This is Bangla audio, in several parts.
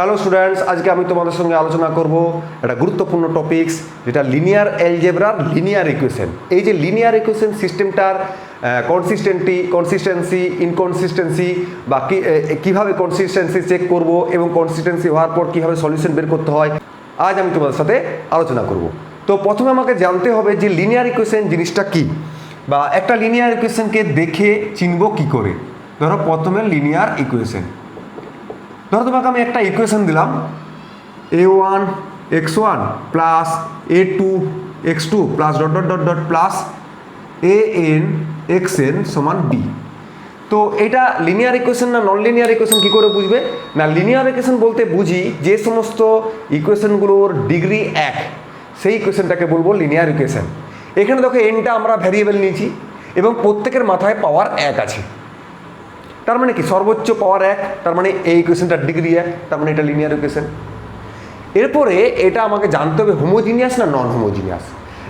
হ্যালো স্টুডেন্টস, আজকে আমি তোমাদের সঙ্গে আলোচনা করব একটা গুরুত্বপূর্ণ টপিকস, যেটা লিনিয়ার অ্যালজেব্রার লিনিয়ার ইকুয়েশন। এই যে লিনিয়ার ইকুয়েশন সিস্টেমটার কনসিস্টেন্সি, ইনকনসিস্টেন্সি বা কীভাবে কনসিস্টেন্সি চেক করব এবং কনসিস্টেন্সি হওয়ার পর কীভাবে সলিউশন বের করতে হয়, আজ আমি তোমাদের সাথে আলোচনা করব। তো প্রথমে আমাকে জানতে হবে যে লিনিয়ার ইকুয়েশন জিনিসটা কী, বা একটা লিনিয়ার ইকুয়েশনকে দেখে চিনব কী করে। ধরো প্রথমে লিনিয়ার ইকুয়েশন, ধরো তোমাকে আমি একটা ইকুয়েশন দিলাম, a1 x1 plus a2 x2 plus dot dot dot dot plus an xn সমান b। তো এটা লিনিয়ার ইকুয়েশন না নন লিনিয়ার ইকুয়েশন কী করে বুঝবে? না, লিনিয়ার ইকুয়েশন বলতে বুঝি যে সমস্ত ইকুয়েশনগুলোর ডিগ্রি 1, সেই ইকুয়েশনটাকে বলবো লিনিয়ার ইকুয়েশন। এখানে দেখো এনটা আমরা ভ্যারিয়েবল নিয়েছি এবং প্রত্যেকের মাথায় পাওয়ার 1 আছে, তার মানে কি সর্বোচ্চ পাওয়ার 1, তার মানে এই ইকুয়েশনটার ডিগ্রি 1, তার মানে এটা লিনিয়ার ইকুয়েশন। এরপরে এটা আমাকে জানতে হবে হোমোজিনিয়াস না নন হোমোজিনিয়াস।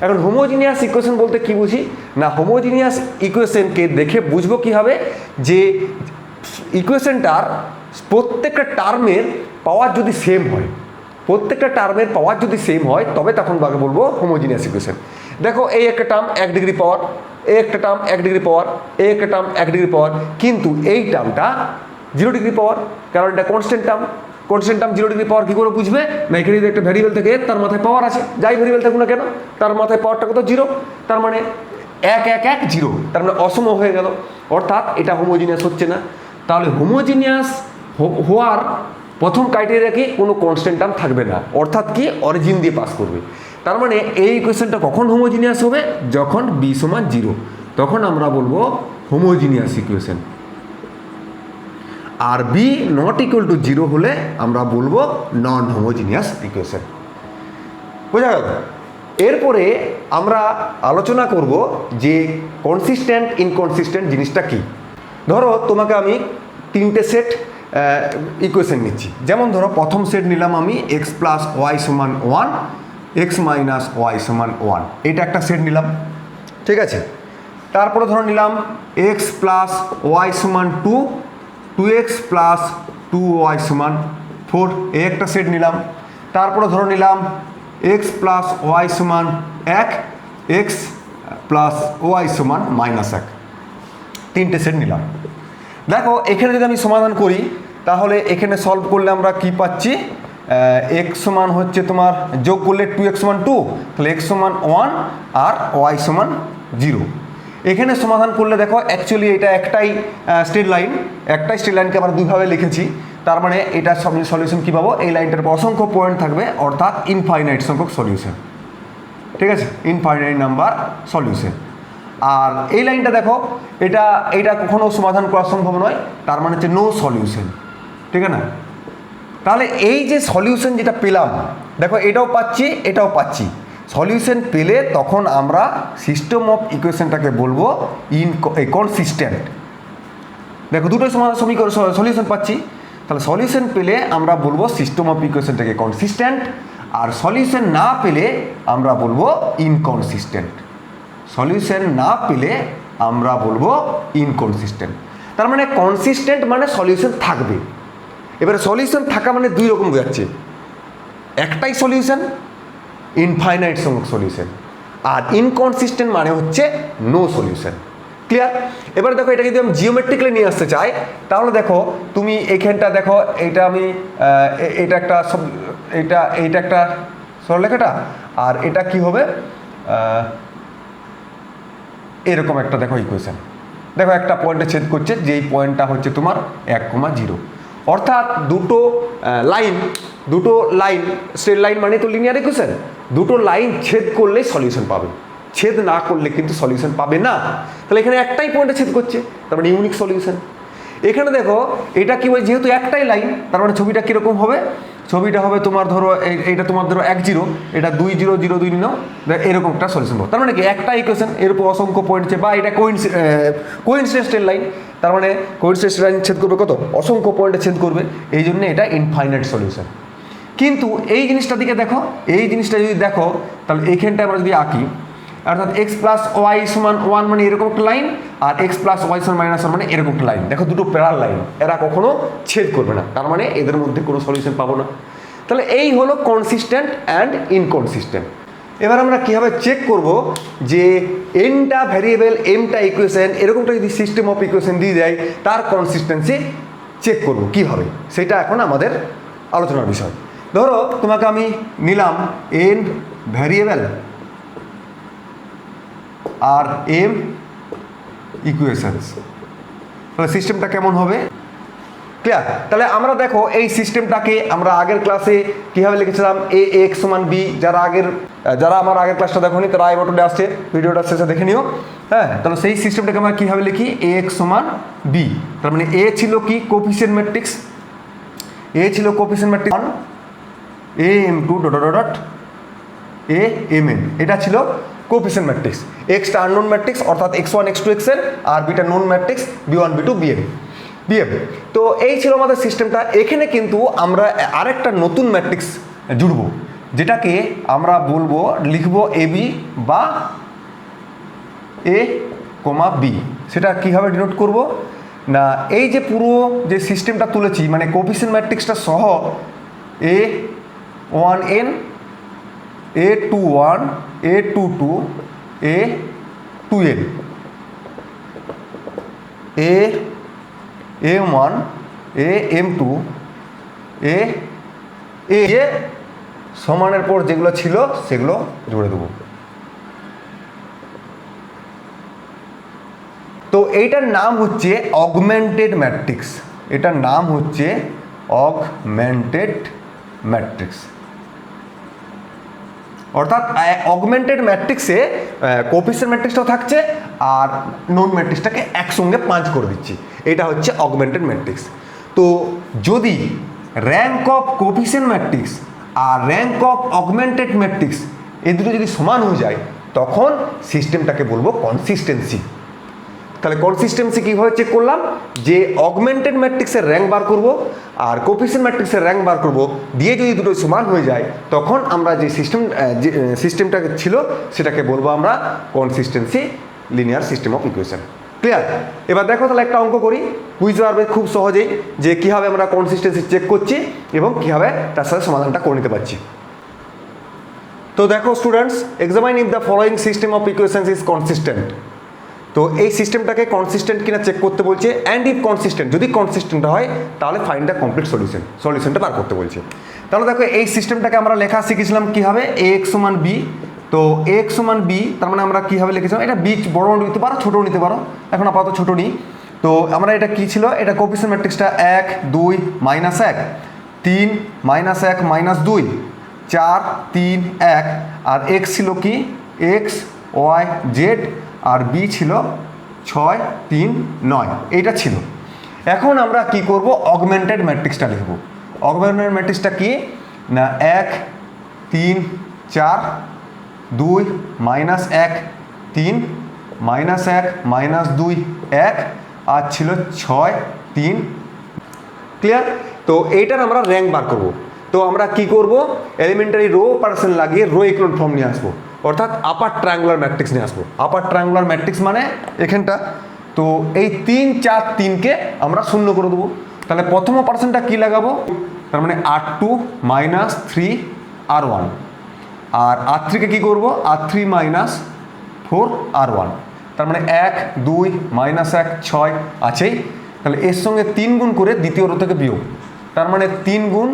এখন হোমোজিনিয়াস ইকুয়েশন বলতে কি বুঝি? না, হোমোজিনিয়াস ইকুয়েশনকে দেখে বুঝবো কীভাবে যে ইকুয়েশনটার প্রত্যেকটা টার্মের পাওয়ার যদি সেম হয়, প্রত্যেকটা টার্মের পাওয়ার যদি সেম হয় তবে তখন বাকে বলবো হোমোজিনিয়াস ইকুয়েশন। দেখো এই একটা টার্ম 1 ডিগ্রি পাওয়ার, এই একটা টার্ম 1 ডিগ্রি পাওয়ার, এই একটা টার্ম 1 ডিগ্রি পাওয়ার, কিন্তু এই টার্মটা 0 ডিগ্রি পাওয়ার, কারণ এটা constant term. Constant term 0 degree power কী করে বুঝবে? না, এখানে যদি একটা ভ্যারিয়েবল থেকে তার মাথায় পাওয়ার আছে, যাই ভ্যারিয়েবল থাকুক না কেন তার মাথায় পাওয়ারটা কত? 0, তার মানে 1 1 1 0, তার মানে অসম হয়ে গেল, অর্থাৎ এটা হোমোজিনিয়াস হচ্ছে না। তাহলে হোমোজিনিয়াস হওয়ার প্রথম ক্রাইটেরিয়া কি? কোনো কনস্ট্যান্ট টার্ম থাকবে না, অর্থাৎ কি অরিজিন দিয়ে পাস করবে। তার মানে এই ইকুয়েশনটা কখন হোমোজিনিয়াস হবে? যখন b সমান 0, তখন আমরা বলবো হোমোজিনিয়াস ইকুয়েশন। আর b নট ইকুয়াল টু 0 হলে আমরা বলবো নন হোমোজিনিয়াস ইকুয়েশন। বোঝা গেল? এরপরে আমরা আলোচনা করব যে কনসিস্টেন্ট ইনকনসিস্টেন্ট জিনিসটা কি। ধরো তোমাকে আমি 3টে সেট ইকুয়েশন নিচ্ছি। যেমন ধরো প্রথম সেট নিলাম আমি x প্লাস ওয়াই সমান 1, x মাইনাস ওয়াই সমান 1, এটা একটা সেট নিলাম, ঠিক আছে। তারপরে ধরো নিলাম x প্লাস ওয়াই সমান 2, 2x প্লাস 2y সমান 4, এই একটা সেট নিলাম। তারপরে ধরো নিলাম x প্লাস ওয়াই সমান 1, x প্লাস ওয়াই সমান -1, 3টে সেট নিলাম। দেখো এখানে যদি আমি সমাধান করি তাহলে এখানে সলভ করলে আমরা কি পাচ্ছি? x সমান হচ্ছে তোমার যোগ করলে 2x সমান 2, তাহলে x সমান 1 আর y সমান 0। এখানে সমাধান করলে দেখো অ্যাকচুয়ালি এটা একটাই স্ট্রেট লাইন, একটাই স্ট্রেট লাইনকে আমরা দুইভাবে লিখেছি, তার মানে এটা সলিউশন কী পাবো? এই লাইনটার উপর অসংখ্য পয়েন্ট থাকবে, অর্থাৎ ইনফাইনাইট সংখ্যক সলিউশন, ঠিক আছে, ইনফাইনাইট নাম্বার সলিউশন। আর এই লাইনটা দেখো এটা কখনো সমাধান করা সম্ভব নয়, তার মানে হচ্ছে নো সলিউশন, ঠিক আছে না? তাহলে এই যে সলিউশন যেটা পেলাম, দেখো এটাও পাচ্ছি এটাও পাচ্ছি, সলিউশন পেলে তখন আমরা সিস্টেম অফ ইকুয়েশনটাকে বলবো কনসিস্টেন্ট। দেখো দুটো সমীকরণ সলিউশন পাচ্ছি, তাহলে সলিউশন পেলে আমরা বলবো সিস্টেম অফ ইকুয়েশনটাকে কনসিস্টেন্ট, আর সলিউশন না পেলে আমরা বলবো ইনকনসিস্টেন্ট। সলিউশন না পেলে আমরা বলবো ইনকনসিস্টেন্ট। তার মানে কনসিস্টেন্ট মানে সলিউশন থাকবে। এবারে সলিউশন থাকা মানে দুই রকম বোঝাচ্ছে, একটাই সলিউশন ইনফাইনাইট সংখ্যক সলিউশন, আর ইনকনসিস্টেন্ট মানে হচ্ছে নো সলিউশন। ক্লিয়ার? এবারে দেখো এটা যদি আমি জিওমেট্রিক্যালি নিয়ে আসতে চাই তাহলে দেখো তুমি এইখানটা দেখো, এইটা আমি এটা একটা এইটা একটা সরলরেখাটা, আর এটা কি হবে এরকম একটা দেখো ইকুয়েশন। দেখো একটা পয়েন্টে ছেদ করছে, যেই পয়েন্টটা হচ্ছে তোমার 1,0, অর্থাৎ দুটো লাইন স্ট্রেট লাইন মানে তো লিনিয়ার ইকুয়েশন, দুটো লাইন ছেদ করলেই সলিউশন পাবে, ছেদ না করলে কিন্তু সলিউশন পাবে না। তাহলে এখানে একটাই পয়েন্টে ছেদ করছে, তার মানে ইউনিক সলিউশন। এখানে দেখো এটা কি বলে, যেহেতু একটাই লাইন তার মানে ছবিটা কীরকম হবে? ছবিটা হবে তোমার ধরো এইটা তোমার ধরো 1 0, এটা 2 0 0 2 নিও, এরকম একটা সলিউশন পাবো। তার মানে কি একটা ইকুয়েশন এর উপর অসংখ্য পয়েন্ট আছে, বা এটা কোইন্সিডেন্ট লাইন, তার মানে কোইন্সিডেন্ট লাইন ছেদ করবে কত? অসংখ্য পয়েন্টে ছেদ করবে, এই জন্য এটা ইনফাইনাইট সলিউশন। কিন্তু এই জিনিসটা দিকে দেখো, এই জিনিসটা যদি দেখো তাহলে এইখানটা আমরা যদি আঁকি, অর্থাৎ এক্স প্লাস ওয়াই সমান ওয়ান মানে এরকম একটা লাইন, আর এক্স প্লাস ওয়াই সমান মাইনাস ওয়ান মানে এরকম একটা লাইন। দেখো দুটো প্যারাল লাইন, এরা কখনো ছেদ করবে না, তার মানে এদের মধ্যে কোনো সলিউশন পাবো না। তাহলে এই হলো কনসিস্টেন্ট অ্যান্ড ইনকনসিস্টেন্ট। এবার আমরা কীভাবে চেক করব যে এনটা ভ্যারিয়েবল এমটা ইকুয়েশন এরকমটা যদি সিস্টেম অফ ইকুয়েশন দিয়ে দেয় তার কনসিস্টেন্সি চেক করব কীভাবে, সেটা এখন আমাদের আলোচনার বিষয়। ধরো তোমাকে আমি নিলাম এন ভ্যারিয়েবল আর এম ইকুয়েশনস, তাহলে সিস্টেমটা কেমন হবে? ক্লিয়ার? তাহলে আমরা দেখো এই সিস্টেমটাকে আমরা আগের ক্লাসে কীভাবে লিখেছিলাম, এ এক্স সমান বি। যারা আমার আগের ক্লাসটা দেখোনি তারা আই বাটনে আসছে, ভিডিওটা শেষে দেখে নিও। হ্যাঁ, তাহলে সেই সিস্টেমটাকে আমরা কীভাবে লিখি, এ এক্স সমান বি। তার মানে এ ছিল কি কোফিসিয়েন্ট ম্যাট্রিক্স, এ ছিল coefficient matrix A M two dot dot dot A M N, এটা ছিল কোফিসিয়েন্ট ম্যাট্রিক্স। এক্সটা আননোন ম্যাট্রিক্স অর্থাৎ X one X two X N, আর বিটা known matrix B one B two B M B M. তো এই ছিল আমাদের সিস্টেমটা। এখানে কিন্তু আমরা আরেকটা নতুন ম্যাট্রিক্স জুড়ব, যেটাকে আমরা বলবো লিখবো এ বি বা এ কমা বি। সেটা কীভাবে ডিনোট করব না, এই যে পুরো যে সিস্টেমটা তুলেছি মানে কোফিসিয়েন্ট ম্যাট্রিক্সটা সহ A one N, A two one, A two two, A two N, A M one, A M two, A এ সমানের পর যেগুলো ছিল সেগুলো জুড়ে দেবো। তো এইটার নাম হচ্ছে অগমেন্টেড ম্যাট্রিক্স, এটার নাম হচ্ছে অগমেন্টেড ম্যাট্রিক্স। অর্থাৎ অগমেন্টেড ম্যাট্রিক্সে কোফিসিয়েন্ট ম্যাট্রিক্সটাও থাকছে আর নোন ম্যাট্রিক্সটাকে একসঙ্গে পাঁচ করে দিচ্ছি, এটা হচ্ছে অগমেন্টেড ম্যাট্রিক্স। তো যদি র্যাঙ্ক অফ কোফিসিয়েন্ট ম্যাট্রিক্স আর র্যাঙ্ক অফ অগমেন্টেড ম্যাট্রিক্স এই দুটো যদি সমান হয়ে যায় তখন সিস্টেমটাকে বলবো কনসিস্টেন্সি। তাহলে কনসিস্টেন্সি কীভাবে চেক করলাম, যে অগমেন্টেড ম্যাট্রিক্সের র্যাঙ্ক বার করব আর কোফিসিয়েন্ট ম্যাট্রিক্সের র্যাঙ্ক বার করব, দিয়ে যদি দুটো সমান হয়ে যায় তখন আমরা যে সিস্টেমটা ছিল সেটাকে বলবো আমরা consistency linear system of equation. Clear? এবার দেখো তাহলে একটা অঙ্ক করি, বুঝতে পারবে খুব সহজেই যে কীভাবে আমরা কনসিস্টেন্সি চেক করছি এবং কীভাবে তার সাথে সমাধানটা করে নিতে পারছি। তো দেখো students, examine if the following system of equations is consistent. তো এই সিস্টেমটাকে কনসিস্টেন্ট কিনা চেক করতে বলছে, অ্যান্ড ইফ কনসিস্টেন্ট, যদি কনসিস্টেন্ট হয় তাহলে ফাইন্ড দ্য কমপ্লিট সলিউশন, সলিউশনটা বার করতে বলছে। তাহলে দেখো এই সিস্টেমটাকে আমরা লেখা শিখেছিলাম কীভাবে, এ এক্স সমান বি। তো এ এক্স সমান বি তার মানে আমরা কীভাবে লিখেছিলাম, এটা বি বড় নিতে পারো ছোটো নিতে পারো, এখন আপাতত ছোটো নিই। তো আমরা এটা কী ছিল, এটা কোফিসিয়েন্ট ম্যাট্রিক্সটা 1 2 -1 3 -1 -2 4 3 1, আর এক্স ছিল কি এক্স ওয়াই জেড, আর বি ছিল 6 3 9, এইটা ছিল। এখন আমরা কি করব, অগমেন্টেড ম্যাট্রিক্সটা লিখব। অগমেন্টেড ম্যাট্রিক্সটা কি না 1 3 4 2 -1 3 -1 -2 1, আর ছিল 6 3। ক্লিয়ার? তো এইটার আমরা র্যাঙ্ক বার করব। তো আমরা কি করব, এলিমেন্টারি রো অপারেশন লাগিয়ে রো ইকুয়াল ফর্ম নিয়ে আসবো, অর্থাৎ আপার ট্রায়াঙ্গুলার ম্যাট্রিক্স নিয়ে আসবো। আপার ট্রায়াঙ্গুলার ম্যাট্রিক্স মানে এখানটা, তো এই 3 4 3কে আমরা শূন্য করে দেবো। তাহলে প্রথম অপারেশনটা কী লাগাবো, তার মানে R2 -3 R1, আর R3কে কী করবো, R3 -4 R1, তার মানে 1 2 -1 6 আছেই। তাহলে এর সঙ্গে 3 গুণ করে দ্বিতীয় রো থেকে বিয়োগ, তার মানে 3 গুণ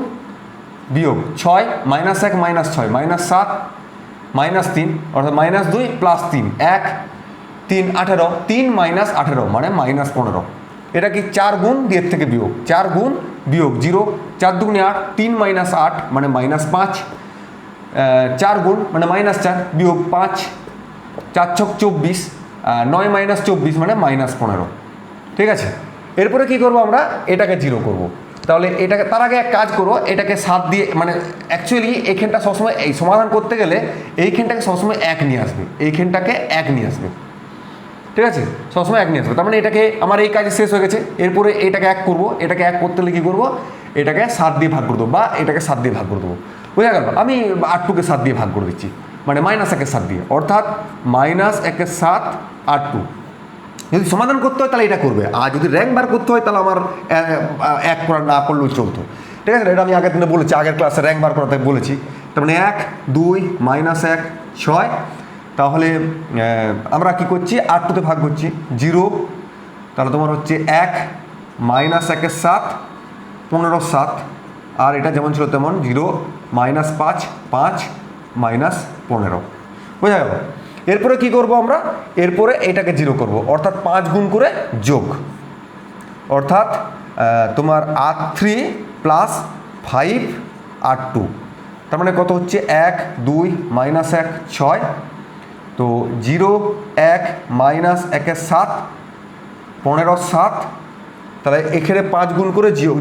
বিয়োগ 6 -1 -6 -7 -3, অর্থাৎ -2 + 3 1 3 18, 3 - 18 মানে -15। এটা কি 4 গুণ দিয়ে থেকে বিয়োগ, 4 গুণ বিয়োগ 0, 4 দুগুণে 8, 3 - 8 মানে -5, 4 গুণ মানে -4 বিয়োগ 5, 4 ছক 24, 9 - 24 মানে -15। ঠিক আছে, এরপরে কি করব, আমরা এটাকে 0 করব। তাহলে এটাকে তার আগে এক কাজ করো, এটাকে 7 দিয়ে, মানে অ্যাকচুয়ালি এইখানটা সবসময় এই সমাধান করতে গেলে এইখানটাকে সবসময় 1 নিয়ে আসবে, এইখানটাকে 1 নিয়ে আসবে। ঠিক আছে, সবসময় 1 নিয়ে আসবে। তার মানে এটাকে আমার এই কাজ শেষ হয়ে গেছে, এরপরে এটাকে 1 করব। এটাকে 1 করতে হলে কী করবো, এটাকে 7 দিয়ে ভাগ করে দেবো, বা এটাকে 7 দিয়ে ভাগ করে দেবো। বোঝা গেল? আমি 8টুকে 7 দিয়ে ভাগ করে দিচ্ছি। মানে -1/7 দিয়ে, অর্থাৎ -1/7 R2। যদি সমাধান করতে হয় তাহলে এটা করবে, আর যদি র্যাঙ্ক বার করতে হয় তাহলে আমার এক করা না করলেও চলতো। ঠিক আছে, এটা আমি আগের দিনে বলেছি, আগের ক্লাসে র্যাঙ্ক বার করাতে বলেছি। তার মানে 1 2 -1 6। তাহলে আমরা কি করছি, R2 ভাগ করছি 0, তাহলে তোমার হচ্ছে 1 -1/7 15/7, আর এটা যেমন ছিল তেমন 0 -5 5 -15। বোঝা গেল? এরপরে কি করব আমরা, এরপরে এটাকে 0 করব, অর্থাৎ 5 গুণ করে যোগ, অর্থাৎ তোমার R3 + 5 R2, তার মানে কত হচ্ছে 1 2 -1 6, তো 0 1 -1/7 15/7, তাহলে এখানে 5 গুণ করে যোগ।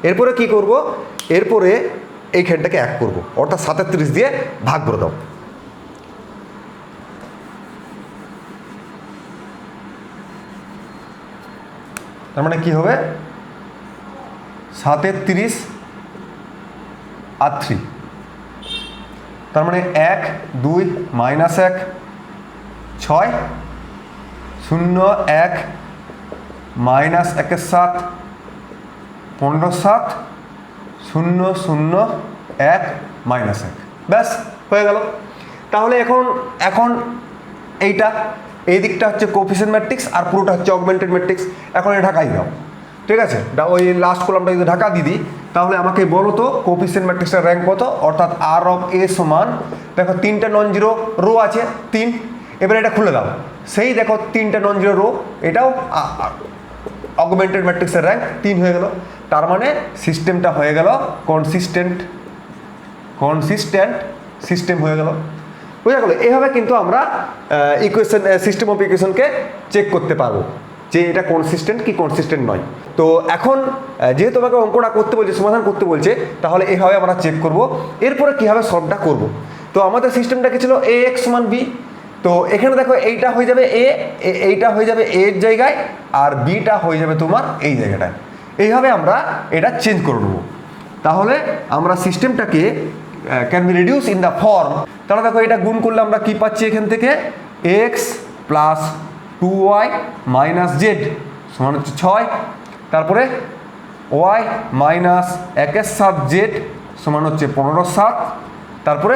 এরপরে কি করব, এরপরে এইখানটাকে 1 করব, অর্থাৎ 37 দিয়ে ভাগ করে দাও। তার মানে কি হবে 37 R3, তার মানে 1 2 -1 6 0 1 -1/7 15/7 0 0 1 -1, ব্যাস হয়ে গেল। তাহলে এখন এইটা, এই দিকটা হচ্ছে কোএফিসিয়েন্ট ম্যাট্রিক্স আর পুরোটা হচ্ছে অগমেন্টেড ম্যাট্রিক্স। এখন এটা ঢাকাই দাও, ঠিক আছে? ওই লাস্ট কলামটা যদি ঢাকা দিয়ে দিই, তাহলে আমাকে বলো তো কোএফিসিয়েন্ট ম্যাট্রিক্সের র্যাঙ্ক কত, অর্থাৎ R(A) সমান, দেখো 3টে নন জিরো রো আছে 3, এবার এটা খুলে দাও, সেই দেখো 3টে নন জিরো রো, এটাও অগমেন্টেড ম্যাট্রিক্সের র্যাঙ্ক 3 হয়ে গেল। তার মানে সিস্টেমটা হয়ে গেল কনসিস্টেন্ট সিস্টেম হয়ে গেল। বোঝা গেল? এভাবে কিন্তু আমরা ইকুয়েশন, সিস্টেম অফ ইকুয়েশনকে চেক করতে পারবো যে এটা কনসিস্টেন্ট কি কনসিস্টেন্ট নয়। তো এখন যেহেতু আমাকে অঙ্কটা করতে বলছে, সমাধান করতে বলছে, তাহলে এভাবে আমরা চেক করব। এরপরে কীভাবে সলভটা করব, তো আমাদের সিস্টেমটা কি ছিল AX = B, তো এখানে দেখো এইটা হয়ে যাবে A, এইটা হয়ে যাবে A এর জায়গায়, আর Bটা হয়ে যাবে তোমার এই জায়গাটায়। এইভাবে আমরা এটা চেঞ্জ করে নেবো। তাহলে আমরা সিস্টেমটাকে can be reduce in the form. তাহলে দেখো এটা গুণ করলে আমরা কি পাচ্ছি এখান থেকে, x + 2y - z সমান হচ্ছে 6, তারপরে y - 1/7z সমান হচ্ছে 15/7, তারপরে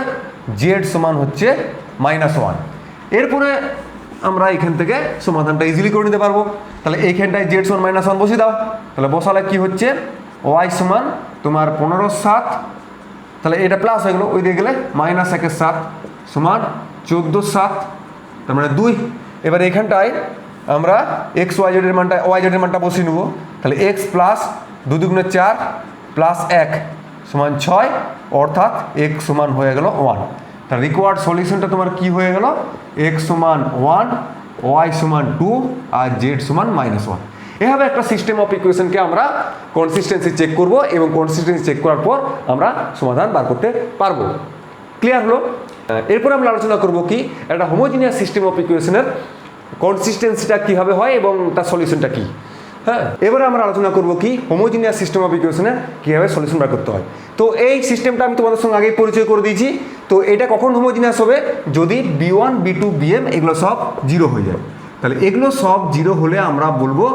z সমান হচ্ছে -1। এরপরে আমরা এখান থেকে সমাধানটা ইজিলি করে নিতে পারবো। তাহলে এইখানটায় z সমান -1 বসিয়ে দাও, তাহলে বসালে কি হচ্ছে y সমান তোমার 15/7, তাহলে এটা প্লাস হয়ে গেলো, ওই দিয়ে গেলে -1/7 সমান 14/7, তার মানে 2। এবার এখানটায় আমরা x y z এর মানটা বসিয়ে নেবো, তাহলে x + 2 × 4 + 1 সমান 6, অর্থাৎ x সমান হয়ে গেল 1। তার রিকোয়ার্ড সলিউশনটা তোমার কি হয়ে গেল, x সমান 1, y সমান 2 আর z সমান -1। এভাবে একটা সিস্টেম অফ ইকুয়েশনকে আমরা কনসিস্টেন্সি চেক করব, এবং কনসিস্টেন্সি চেক করার পর আমরা সমাধান বার করতে পারবো। ক্লিয়ার হলো? এরপর আমরা আলোচনা করব কি একটা হোমোজিনিয়াস সিস্টেম অফ ইকুয়েশনের কনসিস্টেন্সিটা কীভাবে হয় এবং তার সলিউশনটা কী। হ্যাঁ, এবারে আমরা আলোচনা করব কি হোমোজিনিয়াস সিস্টেম অফ ইকুয়েশনের কীভাবে সলিউশন বার করতে হয়। তো এই সিস্টেমটা আমি তোমাদের সঙ্গে আগেই পরিচয় করে দিয়েছি। তো এটা কখন হোমোজিনিয়াস হবে, যদি B1 B2 Bm এগুলো সব 0 হয়ে যায়। তাহলে এগুলো সব 0 হলে আমরা বলবো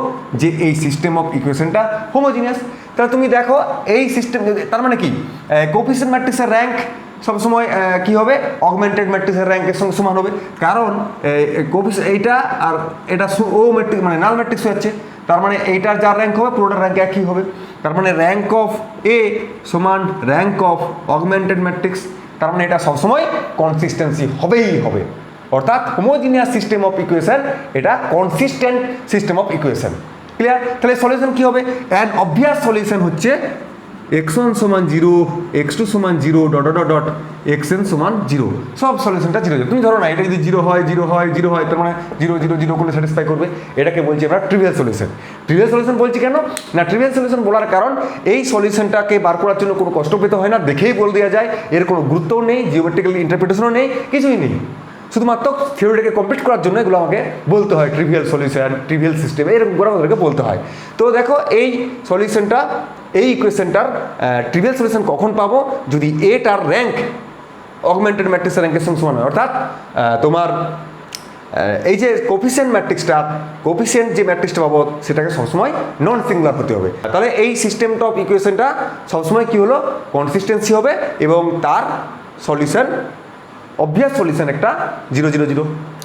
যে এই সিস্টেম অফ ইকুয়েশনটা হোমোজিনিয়াস। তাহলে তুমি দেখো এই সিস্টেম, তার মানে কি কোএফিসিয়েন্ট ম্যাট্রিক্সের র্যাঙ্ক সবসময় কী হবে, অগমেন্টেড ম্যাট্রিক্সের র্যাঙ্কের সঙ্গে সমান হবে, কারণ কোএফিসিয়েন্ট এইটা আর এটা ও ম্যাট্রিক্স মানে নাল ম্যাট্রিক্স হচ্ছে, তার মানে এইটার যার র্যাঙ্ক হবে পুরোটার র্যাঙ্ক একই হবে। তার মানে র্যাঙ্ক অফ A সমান র্যাঙ্ক অফ অগমেন্টেড ম্যাট্রিক্স, তার মানে এটা সবসময় কনসিস্টেন্সি হবেই হবে, অর্থাৎ হোমোজিনিয়াস সিস্টেম অফ ইকুয়েশন এটা consistent system of equation. Clear? তাহলে সলিউশন কী হবে, অ্যান অবভিয়াস সলিউশন হচ্ছে x1 = 0, x2 = 0, ... xn = 0। সব সলিউশনটা 0 হবে। তুমি ধরো না এটা যদি 0 হয় 0 হয় 0 হয়, তার মানে 0 0 0 করে স্যাটিসফাই করবে। এটাকে বলছি আমরা ট্রিভিয়াল সলিউশন। ট্রিভিয়াল সলিউশন বলছি কেন না, ট্রিভিয়াল সলিউশন বলার কারণ এই সলিউশনটাকে বার করার জন্য কোনো কষ্ট পেতে হয় না, দেখেই বলে দেওয়া যায়, এর কোনো গুরুত্বও নেই, জিওমেট্রিক্যাল ইন্টারপ্রিটেশনও নেই, কিছুই নেই। শুধুমাত্র থিওরিটাকে কমপ্লিট করার জন্য এগুলো আমাকে বলতে হয়, ট্রিভিয়াল সলিউশন, ট্রিভিয়াল সিস্টেম, এরকম করে আমাদেরকে বলতে হয়। তো দেখো এই সলিউশনটা, এই ইকুয়েশনটার ট্রিভিয়াল সলিউশন কখন পাবো, যদি এটার র্যাঙ্ক অগমেন্টেড ম্যাট্রিক্সের র্যাঙ্কের সঙ্গে সমান হয়। অর্থাৎ তোমার এই যে কোফিসিয়েন্ট ম্যাট্রিক্সটা, কোফিসিয়েন্ট যে ম্যাট্রিক্সটা পাবো সেটাকে সবসময় নন সিঙ্গুলার হতে হবে। তাহলে এই সিস্টেমটা অফ ইকুয়েশনটা সবসময় কি হলো, কনসিস্টেন্সি হবে এবং তার সলিউশন অবভিয়াস সলিউশন একটা 0 0 0।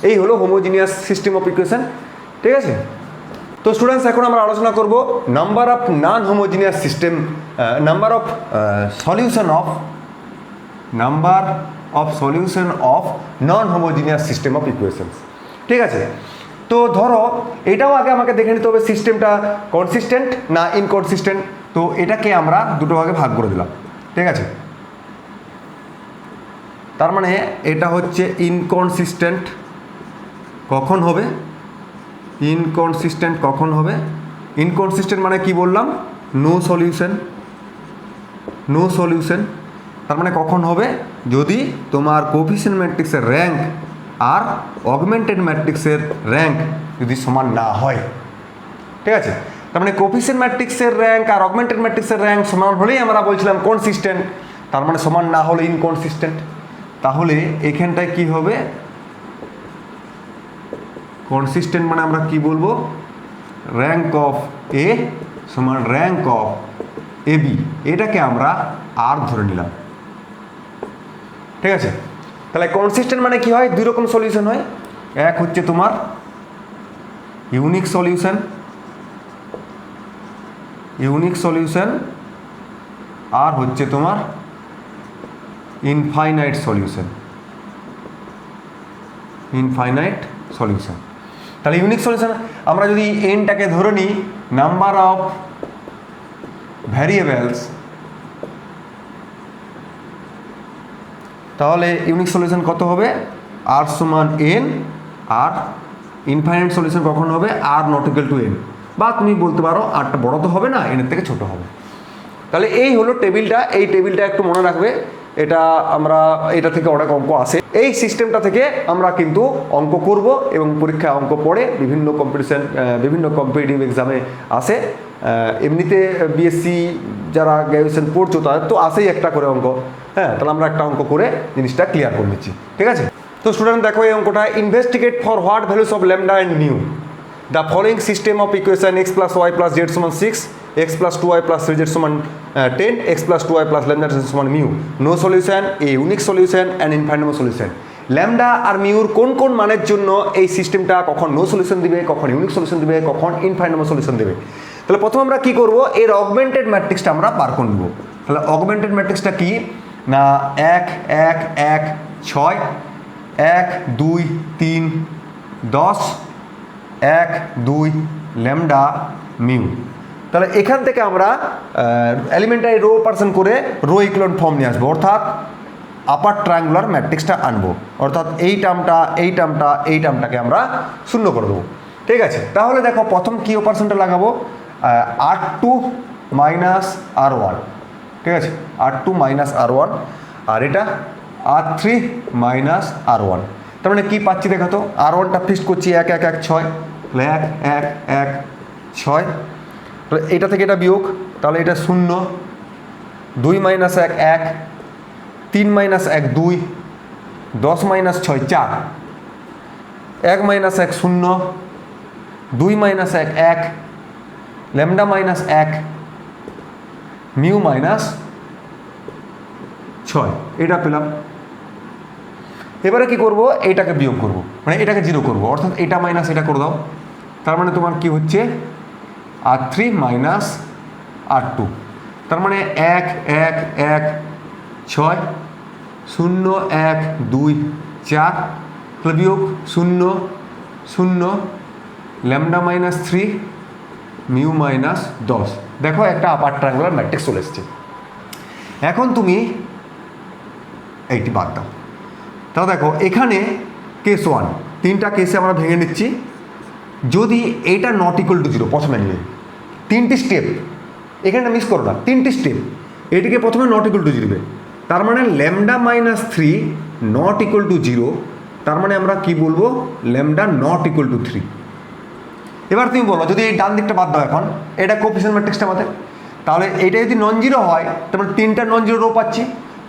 এই হলো হোমোজিনিয়াস সিস্টেম অফ ইকুয়েশন। ঠিক আছে, তো স্টুডেন্টস এখন আমরা আলোচনা করব number of non homogeneous system, number of solution of non homogeneous system of equations. ঠিক আছে, তো ধরো এটাও আগে আমাকে দেখে নিতে হবে সিস্টেমটা কনসিস্টেন্ট না ইনকনসিস্টেন্ট। তো এটাকে আমরা দুটো ভাগে ভাগ করে দিলাম। ঠিক আছে, তার মানে এটা হচ্ছে ইনকনসিস্টেন্ট কখন হবে, ইনকনসিস্টেন্ট কখন হবে, ইনকনসিস্টেন্ট মানে কি বললাম, নো সলিউশন। তার মানে কখন হবে, যদি তোমার কোফিসিয়েন্ট ম্যাট্রিক্সের র্যাঙ্ক আর অগমেন্টেড ম্যাট্রিক্সের র্যাঙ্ক যদি সমান না হয়। ঠিক আছে, তার মানে কোফিসিয়েন্ট ম্যাট্রিক্সের র্যাঙ্ক আর অগমেন্টেড ম্যাট্রিক্সের র্যাঙ্ক সমান হলেই আমরা বলছিলাম কনসিস্টেন্ট, তার মানে সমান না হলে ইনকনসিস্টেন্ট। তাহলে এখানটায় কি হবে, কনসিস্টেন্ট মানে আমরা কি বলবো, র্যাঙ্ক অফ এ সমান র্যাঙ্ক অফ এ বি, এটাকে আমরা আর ধরে নিলাম। ঠিক আছে, তাহলে কনসিস্টেন্ট মানে কি হয়, দুই রকম সলিউশন হয়। এক হচ্ছে তোমার ইউনিক সলিউশন আর হচ্ছে তোমার ইনফাইনাইট সলিউশন। তাহলে ইউনিক সলিউশন আমরা যদি এনটাকে ধরে নিই নাম্বার অফ ভ্যারিয়েবলস, তাহলে ইউনিক সলিউশন কত হবে, আর সমান এন, আর ইনফাইনাইট সলিউশন কখন হবে, are not equal two N, বা তুমি বলতে পারো আরটা বড় তো হবে না, এনের থেকে ছোট হবে। তাহলে এই হলো টেবিলটা, এই টেবিলটা একটু মনে রাখবে, এটা আমরা এটা থেকে অনেক অঙ্ক আসে, এই সিস্টেমটা থেকে আমরা কিন্তু অঙ্ক করব এবং পরীক্ষায় অঙ্ক পড়ে বিভিন্ন কম্পিটিটিভ এক্সামে আসে। এমনিতে বিএসসি যারা গ্র্যাজুয়েশন পড়ছো তাদের তো আসেই একটা করে অঙ্ক। হ্যাঁ, তাহলে আমরা একটা অঙ্ক করে জিনিসটা ক্লিয়ার করে নিচ্ছি। ঠিক আছে, তো স্টুডেন্ট দেখো এই অঙ্কটা, investigate for what values of lambda and mu the following system of equation x plus Y plus Z সমান 6, x plus 2y plus 3z সমান 10, x plus 2y plus lambda সমান mu, no solution, a unique solution and infinite solution. Lambda আর মিউর কোন কোন মানের জন্য এই সিস্টেমটা কখন নো সলিউশন দিবে, কখন ইউনিক সলিউশন দিবে, কখন ইনফাইনাইট সলিউশন দেবে। তাহলে প্রথমে আমরা কি করব, এর অগমেন্টেড ম্যাট্রিক্সটা আমরা বার করে নেব। তাহলে অগমেন্টেড ম্যাট্রিক্সটা কি না, 1 1 1 6 1 2 3 10 1 2 ল্যামডা মিউ। তাহলে এখান থেকে আমরা এলিমেন্টারি রো পার্সন করে রো ইকুইভ্যালেন্ট ফর্ম নিয়ে আসবো, অর্থাৎ আপার ট্রায়াঙ্গুলার ম্যাট্রিক্সটা আনবো, অর্থাৎ এই টার্মটাকে আমরা শূন্য করে দেবো। ঠিক আছে, তাহলে দেখো প্রথম কি অপারেশনটা লাগাবো, R2 মাইনাস R1। ঠিক আছে, R2 মাইনাস R1, আর এটা R3 মাইনাস R1। তার মানে কী পাচ্ছি দেখো তো, R1টা ফিক্সড করছি 1 1 1 6, 1 1 1 6, তাহলে এটা থেকে এটা বিয়োগ, তাহলে এটা 0, 2 minus 1 1, 3 minus 1 2, 10 minus 6 4, 1 minus 1 0, 2 minus 1 1, lambda minus 1, mu minus 6, এটা পেলাম। এবারে কি করব, এইটাকে বিয়োগ করব, মানে এটাকে 0 করব, অর্থাৎ এটা মাইনাস এটা করে দাও। তার মানে তোমার কি হচ্ছে R3 মাইনাস R2, তার মানে 1 1 1 6 0 1 2 4, তাহলে বিয়োগ 0 0 ল্যামডা মাইনাস 3 মিউ মাইনাস 10। দেখো একটা আপার ট্রায়াঙ্গুলার ম্যাট্রিক্স চলে এসছে। এখন তুমি এইটি বাদ দাও, তাও দেখো এখানে কেস 1, 3টা কেসে আমরা ভেঙে নিচ্ছি। যদি এটা নট ইকুয়াল টু 0 প্রথমে নিয়ে 3টি স্টেপ, এখানটা মিস করো না, 3টি স্টেপ, এটিকে প্রথমে নট ইকুয়াল টু 0, তার মানে lambda minus 3 not equal to 0, তার মানে আমরা কি বলবো, ল্যামডা নট ইকুয়াল টু 3। এবার তুমি বলো, যদি এই ডান দিকটা বাদ দাও, এখন এটা কোফিসিয়েন্ট ম্যাট্রিক্সটা আমাদের, তাহলে এটা যদি নন জিরো হয়, তার মানে 3টা নন জিরো রো পাচ্ছি,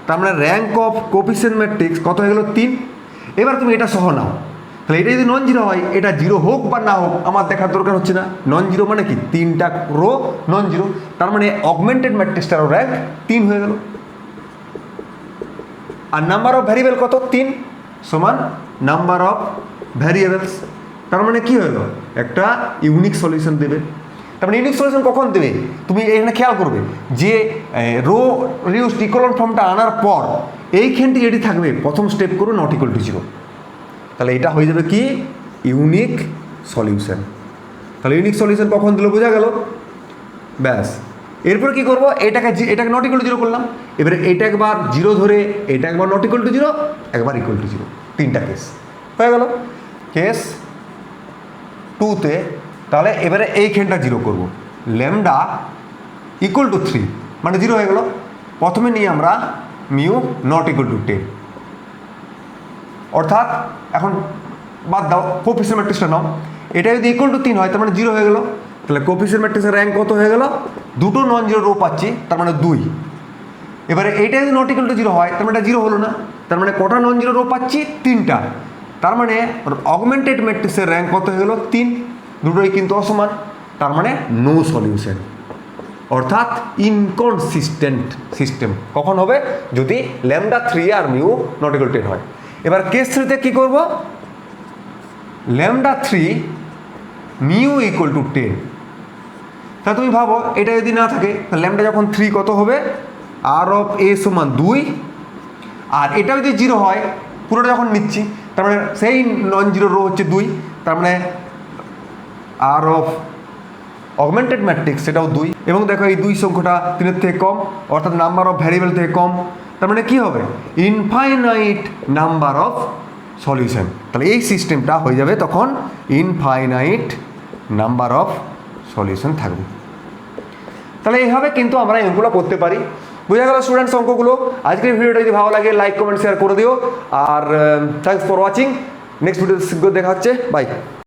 তার মানে র্যাঙ্ক অফ কোফিসিয়েন্ট ম্যাট্রিক্স কত হয়ে গেল 3। এবার তুমি এটা সহ নাও, তাহলে এটা যদি নন জিরো হয়, এটা জিরো হোক বা না হোক আমার দেখার দরকার হচ্ছে না। নন জিরো মানে কি 3টা রো নন জিরো, তার মানে অগমেন্টেড ম্যাট্রিক্সটারও র্যাঙ্ক 3 হয়ে গেল। আর নাম্বার অফ ভ্যারিয়েবল কত 3 সমান নাম্বার অফ ভ্যারিয়েবলস, তার মানে কি হলো একটা ইউনিক সলিউশন দেবে। তার মানে ইউনিক সলিউশন কখন দেবে তুমি এখানে খেয়াল করবে যে রো রিডিউসড ইকুয়ালেন্ট ফর্মটা আনার পর এইখানটি যেটি থাকবে প্রথম স্টেপ করো নট ইকুয়াল টু 0, তাহলে এটা হয়ে যাবে কি ইউনিক সলিউশন। তাহলে ইউনিক সলিউশন কখন দিল বোঝা গেল, ব্যাস। এরপর কি করব, এটাকে নট ইকুয়াল টু 0 করলাম, এবারে এটা একবার 0 ধরে এটা একবার নট ইকুয়াল টু 0 একবার ইকুয়াল টু 0, 3টা কেস হয়ে গেল। কেস 2তে তাহলে এবারে এইখানটা 0 করব, ল্যামডা ইকুয়াল টু 3 মানে 0 হয়ে গেল। প্রথমে নিয়ে আমরা মিউ নট ইকুয়াল টু 10, অর্থাৎ এখন বাদ দাও কোফিসিয়েন্ট ম্যাট্রিক্সটা নাও, এটা যদি ইকুয়াল টু 3 হয় তার মানে 0 হয়ে গেল। তাহলে কোফিসিয়েন্ট ম্যাট্রিক্সের র্যাঙ্ক কত হয়ে গেল, দুটো নন জিরো রো পাচ্ছি তার মানে 2। এবারে এইটা যদি নট ইকুয়াল টু 0 হয় তার মানে এটা 0 হলো না, তার মানে কটা নন জিরো রো পাচ্ছি 3টা, তার মানে অগমেন্টেড ম্যাট্রিক্সের র্যাঙ্ক কত হয়ে গেল 3, দুটোই কিন্তু অসমান, তার মানে নো সলিউশন, অর্থাৎ ইনকনসিস্টেন্ট সিস্টেম। কখন হবে, যদি ল্যামডা 3 আর মিউ নট ইকুয়াল টু 10 হয়। এবার কেস 3তে কী করব, ল্যামডা 3 মিউ ইকুয়াল টু 10, তা তুমি ভাবো এটা যদি না থাকে তাহলে ল্যামডা যখন 3 কত হবে আর অফ এ সমান 2, আর এটা যদি 0 হয় পুরোটা যখন নিচ্ছি তার মানে সেই নন জিরো রো হচ্ছে 2, তার মানে আর অফ অগমেন্টেড ম্যাট্রিক্স সেটাও 2, এবং দেখো এই 2 সংখ্যাটা 3-এর থেকে কম, অর্থাৎ নাম্বার অফ ভ্যারিয়েবল থেকে কম, তার মানে কী হবে ইনফাইনাইট নাম্বার অফ সলিউশন। তাহলে এই সিস্টেমটা হয়ে যাবে তখন ইনফাইনাইট নাম্বার অফ সলিউশন থাকবে। তাহলে এইভাবে কিন্তু আমরা এগুলো করতে পারি। বোঝা গেল স্টুডেন্টস অঙ্কগুলো। আজকের ভিডিওটা যদি ভালো লাগে লাইক কমেন্ট শেয়ার করে দিও, আর thanks for watching. Next video শীঘ্র দেখা হচ্ছে, বাই।